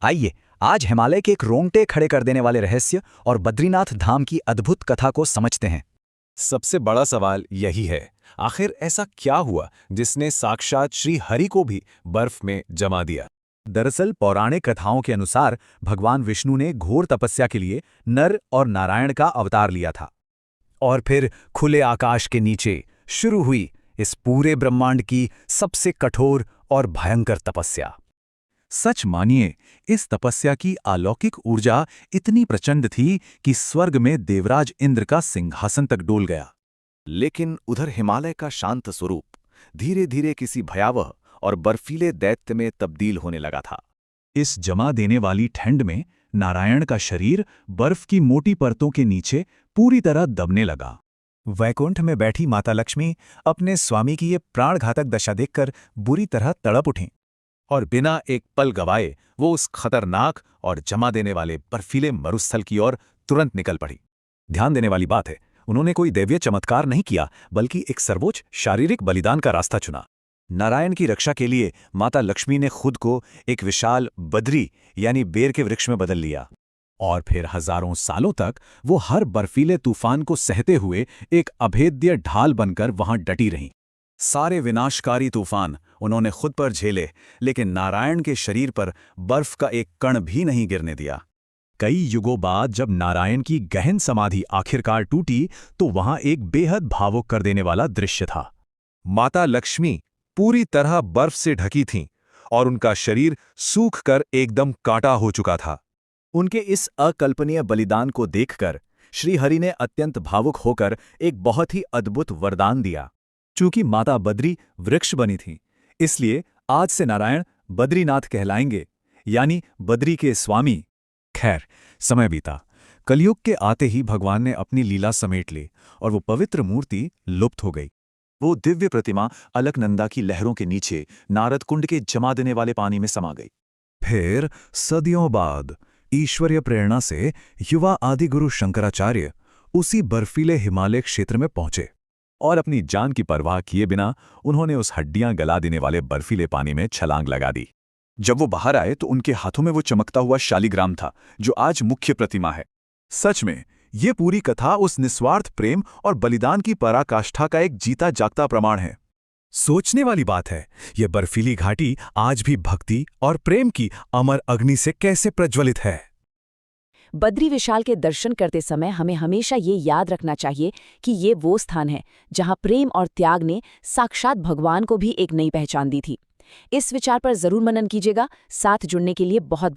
आइए आज हिमालय के एक रोंगटे खड़े कर देने वाले रहस्य और बद्रीनाथ धाम की अद्भुत कथा को समझते हैं। सबसे बड़ा सवाल यही है, आखिर ऐसा क्या हुआ जिसने साक्षात श्री हरि को भी बर्फ में जमा दिया। दरअसल पौराणिक कथाओं के अनुसार भगवान विष्णु ने घोर तपस्या के लिए नर और नारायण का अवतार लिया था। और फिर खुले आकाश के नीचे शुरू हुई इस पूरे ब्रह्मांड की सबसे कठोर और भयंकर तपस्या। सच मानिए, इस तपस्या की अलौकिक ऊर्जा इतनी प्रचंड थी कि स्वर्ग में देवराज इंद्र का सिंहासन तक डोल गया। लेकिन उधर हिमालय का शांत स्वरूप धीरे धीरे किसी भयावह और बर्फीले दैत्य में तब्दील होने लगा था। इस जमा देने वाली ठंड में नारायण का शरीर बर्फ की मोटी परतों के नीचे पूरी तरह दबने लगा। वैकुंठ में बैठी माता लक्ष्मी अपने स्वामी की ये प्राणघातक दशा देखकर बुरी तरह तड़प उठीं। और बिना एक पल गवाए वो उस खतरनाक और जमा देने वाले बर्फीले मरुस्थल की ओर तुरंत निकल पड़ी। ध्यान देने वाली बात है, उन्होंने कोई दैवीय चमत्कार नहीं किया, बल्कि एक सर्वोच्च शारीरिक बलिदान का रास्ता चुना। नारायण की रक्षा के लिए माता लक्ष्मी ने खुद को एक विशाल बद्री यानी बेर के वृक्ष में बदल लिया। और फिर हजारों सालों तक वो हर बर्फीले तूफान को सहते हुए एक अभेद्य ढाल बनकर वहां डटी रहीं। सारे विनाशकारी तूफान उन्होंने खुद पर झेले, लेकिन नारायण के शरीर पर बर्फ का एक कण भी नहीं गिरने दिया। कई युगों बाद जब नारायण की गहन समाधि आखिरकार टूटी, तो वहां एक बेहद भावुक कर देने वाला दृश्य था। माता लक्ष्मी पूरी तरह बर्फ से ढकी थीं और उनका शरीर सूख कर एकदम काटा हो चुका था। उनके इस अकल्पनीय बलिदान को देखकर श्रीहरि ने अत्यंत भावुक होकर एक बहुत ही अद्भुत वरदान दिया। चूंकि माता बद्री वृक्ष बनी थी, इसलिए आज से नारायण बद्रीनाथ कहलाएंगे, यानी बद्री के स्वामी। खैर, समय बीता। कलयुग के आते ही भगवान ने अपनी लीला समेट ली और वो पवित्र मूर्ति लुप्त हो गई। वो दिव्य प्रतिमा अलकनंदा की लहरों के नीचे नारद कुंड के जमा देने वाले पानी में समा गई। फिर सदियों बाद ईश्वरीय प्रेरणा से युवा आदिगुरु शंकराचार्य उसी बर्फीले हिमालय क्षेत्र में पहुंचे और अपनी जान की परवाह किए बिना उन्होंने उस हड्डियां गला देने वाले बर्फीले पानी में छलांग लगा दी। जब वो बाहर आए तो उनके हाथों में वो चमकता हुआ शालिग्राम था, जो आज मुख्य प्रतिमा है। सच में ये पूरी कथा उस निस्वार्थ प्रेम और बलिदान की पराकाष्ठा का एक जीता जागता प्रमाण है। सोचने वाली बात है, ये बर्फीली घाटी आज भी भक्ति और प्रेम की अमर अग्नि से कैसे प्रज्वलित है। बद्री विशाल के दर्शन करते समय हमें हमेशा ये याद रखना चाहिए कि ये वो स्थान है जहां प्रेम और त्याग ने साक्षात भगवान को भी एक नई पहचान दी थी। इस विचार पर जरूर मनन कीजिएगा। साथ जुड़ने के लिए बहुत